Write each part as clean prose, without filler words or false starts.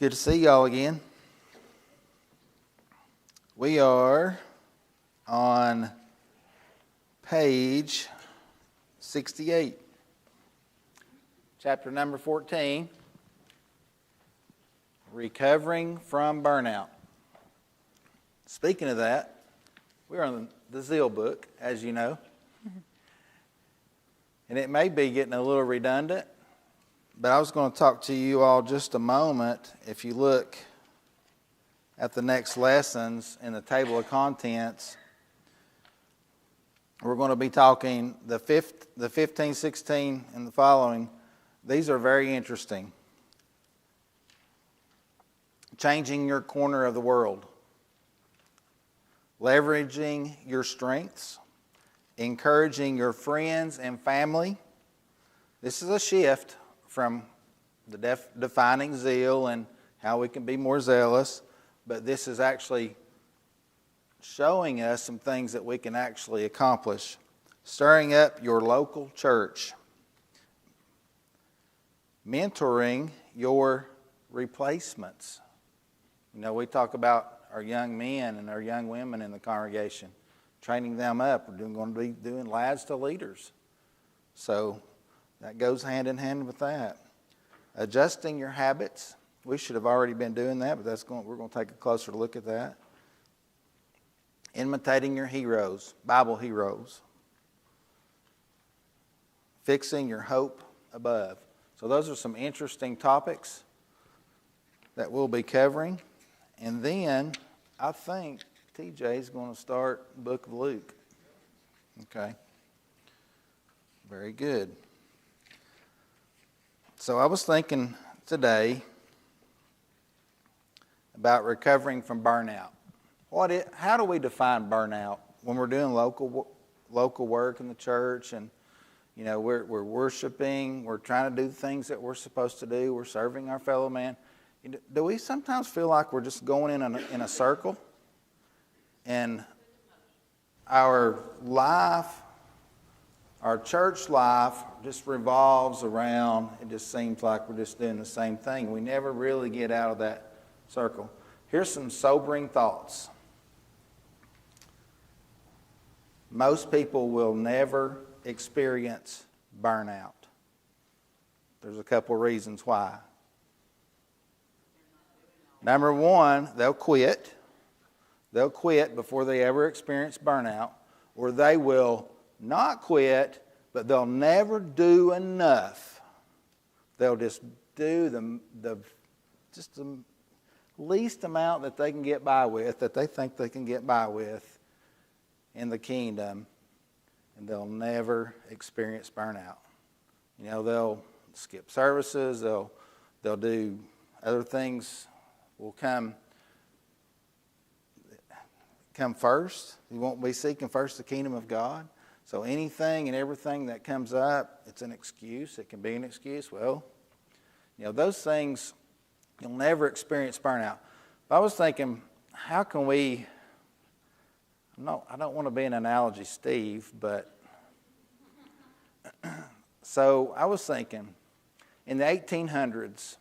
Good to see y'all again. We are on page 68, chapter number 14, Recovering from Burnout. Speaking of that, we're on the Zeal book, as you know. And it may be getting a little redundant, but I was going to talk to you all just a moment. If you look at the next lessons in the table of contents, we're going to be talking the 15, 16, and the following. These are very interesting. Changing your corner of the world. Leveraging your strengths. Encouraging your friends and family. This is a shift from the defining zeal and how we can be more zealous, but this is actually showing us some things that we can actually accomplish. Stirring up your local church. Mentoring your replacements. You know, we talk about our young men and our young women in the congregation, training them up. We're going to be doing lads to leaders. So that goes hand in hand with that. Adjusting your habits. We should have already been doing that, but we're going to take a closer look at that. Imitating your heroes, Bible heroes. Fixing your hope above. So those are some interesting topics that we'll be covering. And then I think TJ is going to start the book of Luke. Okay. Very good. So I was thinking today about recovering from burnout. How do we define burnout when we're doing local work in the church, and you know we're worshiping, we're trying to do things that we're supposed to do, we're serving our fellow man. Do we sometimes feel like we're just going in a circle, and our life, our church life, just revolves around, it just seems like we're just doing the same thing. We never really get out of that circle. Here's some sobering thoughts. Most people will never experience burnout. There's a couple of reasons why. Number one, they'll quit. They'll quit before they ever experience burnout, or they will not quit, but they'll never do enough. They'll just do the least amount that they can get by with, that they think they can get by with in the kingdom, and they'll never experience burnout. You know, they'll skip services, they'll do other things will come first. You won't be seeking first the kingdom of God. So anything and everything that comes up, it's an excuse. It can be an excuse. Well, you know, those things, you'll never experience burnout. But I was thinking, how can we, I don't want to be an analogy, Steve, but so I was thinking, in the 1800s,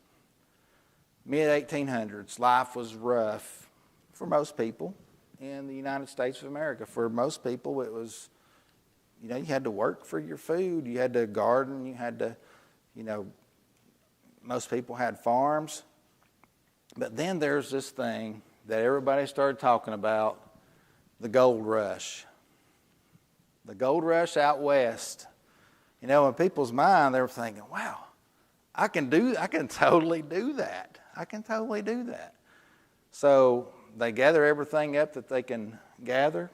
mid-1800s, life was rough for most people in the United States of America. For most people, it was, you know, you had to work for your food. You had to garden. You had to, you know, most people had farms. But then there's this thing that everybody started talking about, the gold rush. The gold rush out west. You know, in people's mind, they were thinking, wow, I can totally do that. I can totally do that. So they gather everything up that they can gather.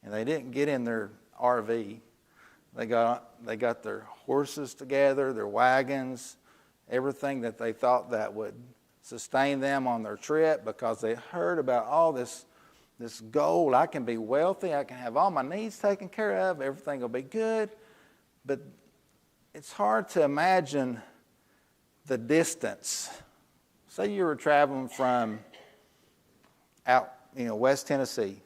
And they didn't get in their RV. They got their horses together, their wagons, everything that they thought that would sustain them on their trip, because they heard about all this gold. I can be wealthy. I can have all my needs taken care of. Everything will be good. But it's hard to imagine the distance. Say you were traveling from out, West Tennessee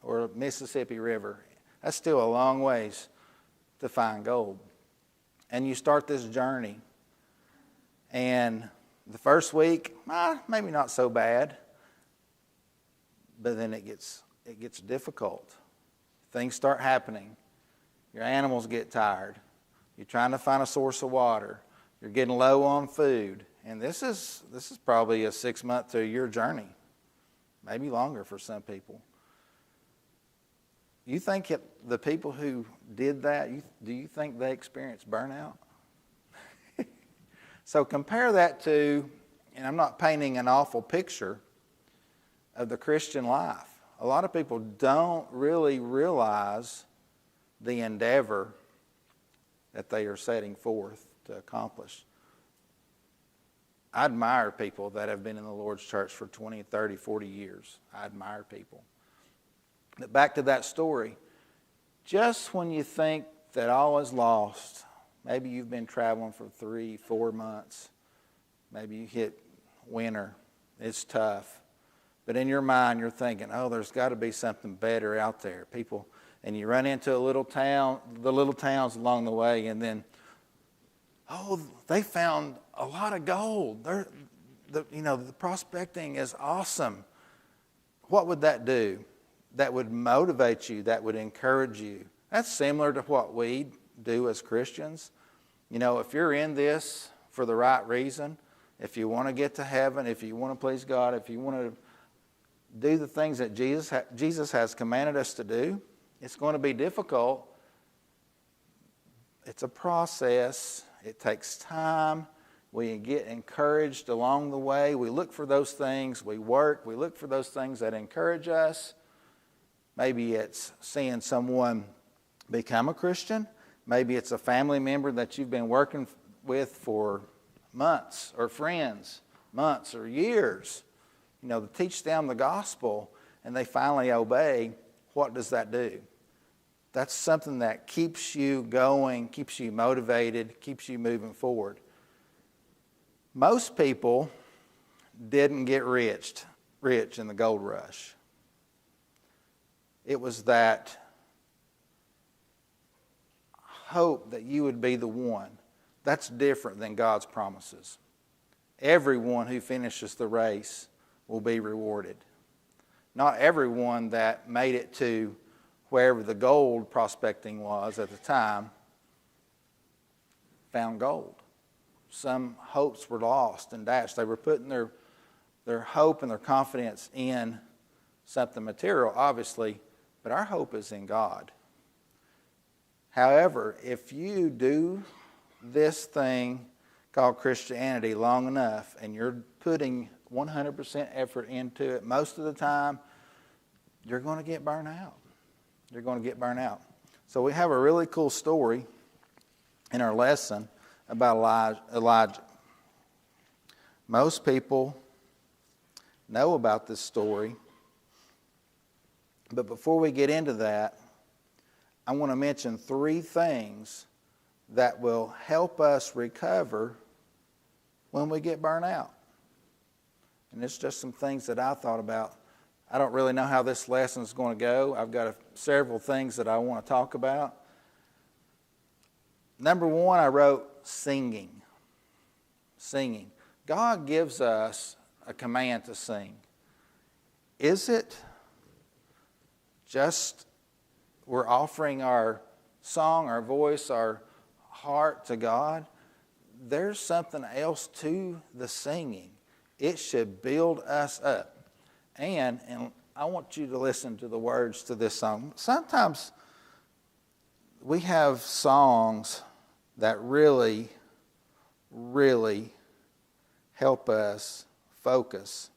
or Mississippi River. That's still a long ways to find gold. And you start this journey, and The first week, maybe not so bad, but then it gets difficult. Things start happening. Your animals get tired. You're trying to find a source of water. You're getting low on food. And this is probably a 6-month to a year journey, maybe longer for some people. You think the people who did that, do you think they experienced burnout? So compare that to, and I'm not painting an awful picture of the Christian life. A lot of people don't really realize the endeavor that they are setting forth to accomplish. I admire people that have been in the Lord's church for 20, 30, 40 years. I admire people. But back to that story, just when you think that all is lost, maybe you've been traveling for 3-4 months, maybe you hit winter, it's tough. But in your mind, you're thinking, oh, there's got to be something better out there. People, and you run into a little town, the little towns along the way, and then, oh, they found a lot of gold. The prospecting is awesome. What would that do? That would motivate you, that would encourage you. That's similar to what we do as Christians. If you're in this for the right reason, if you want to get to heaven, if you want to please God, if you want to do the things that Jesus has commanded us to do, it's going to be difficult. It's a process. It takes time. We get encouraged along the way. We look for those things. We work. We look for those things that encourage us. Maybe it's seeing someone become a Christian. Maybe it's a family member that you've been working with for months, or friends, months or years, to teach them the gospel, and they finally obey. What does that do? That's something that keeps you going, keeps you motivated, keeps you moving forward. Most people didn't get rich in the gold rush. It was that hope that you would be the one. That's different than God's promises. Everyone who finishes the race will be rewarded. Not everyone that made it to wherever the gold prospecting was at the time found gold. Some hopes were lost and dashed. They were putting their hope and their confidence in something material, obviously, but our hope is in God. However, if you do this thing called Christianity long enough and you're putting 100% effort into it most of the time, you're going to get burnt out. You're going to get burnt out. So we have a really cool story in our lesson about Elijah. Most people know about this story, but before we get into that, I want to mention 3 things that will help us recover when we get burnt out. And it's just some things that I thought about. I don't really know how this lesson is going to go. I've got several things that I want to talk about. Number 1, I wrote singing. Singing. God gives us a command to sing. Is it just we're offering our song, our voice, our heart to God? There's something else to the singing. It should build us up. And I want you to listen to the words to this song. Sometimes we have songs that really, really help us focus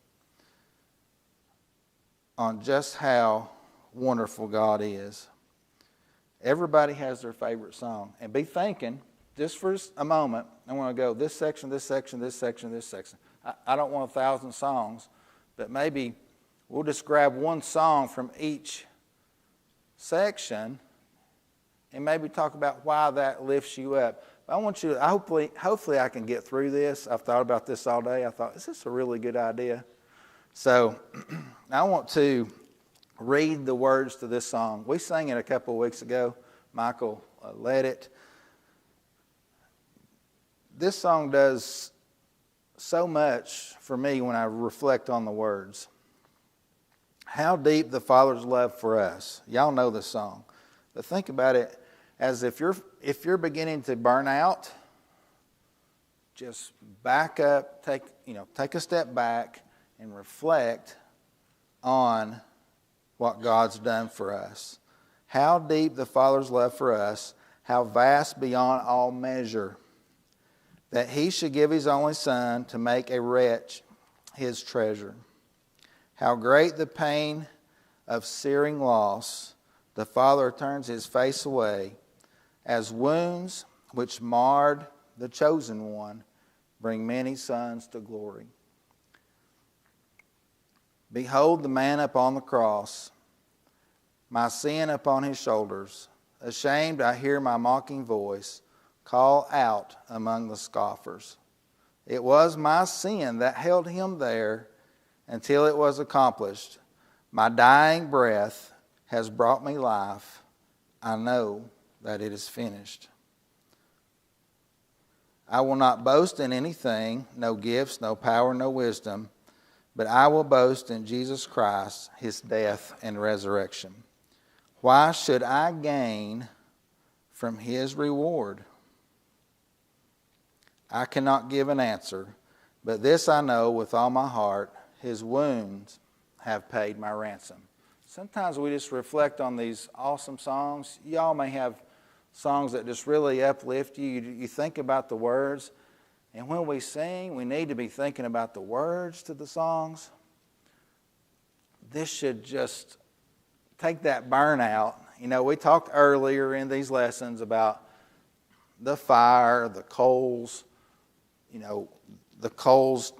on just how wonderful God is. Everybody has their favorite song. And be thinking, just for a moment, I want to go this section, this section, this section, this section. I don't want 1,000 songs, but maybe we'll just grab one song from each section and maybe talk about why that lifts you up. But I want you to, hopefully I can get through this. I've thought about this all day. I thought, is this a really good idea? So I want to read the words to this song. We sang it a couple of weeks ago. Michael led it. This song does so much for me when I reflect on the words. How deep the Father's love for us. Y'all know this song. But think about it as if you're beginning to burn out, just back up, take a step back and reflect on what God's done for us. How deep the Father's love for us, how vast beyond all measure, that He should give His only Son to make a wretch His treasure. How great the pain of searing loss, the Father turns His face away, as wounds which marred the chosen one bring many sons to glory. Behold the man upon the cross, my sin upon His shoulders. Ashamed, I hear my mocking voice call out among the scoffers. It was my sin that held Him there until it was accomplished. My dying breath has brought me life. I know that it is finished. I will not boast in anything, no gifts, no power, no wisdom, but I will boast in Jesus Christ, His death and resurrection. Why should I gain from His reward? I cannot give an answer, but this I know with all my heart, His wounds have paid my ransom. Sometimes we just reflect on these awesome songs. Y'all may have songs that just really uplift you. You think about the words. And when we sing, we need to be thinking about the words to the songs. This should just take that burnout. We talked earlier in these lessons about the fire, the coals, the coals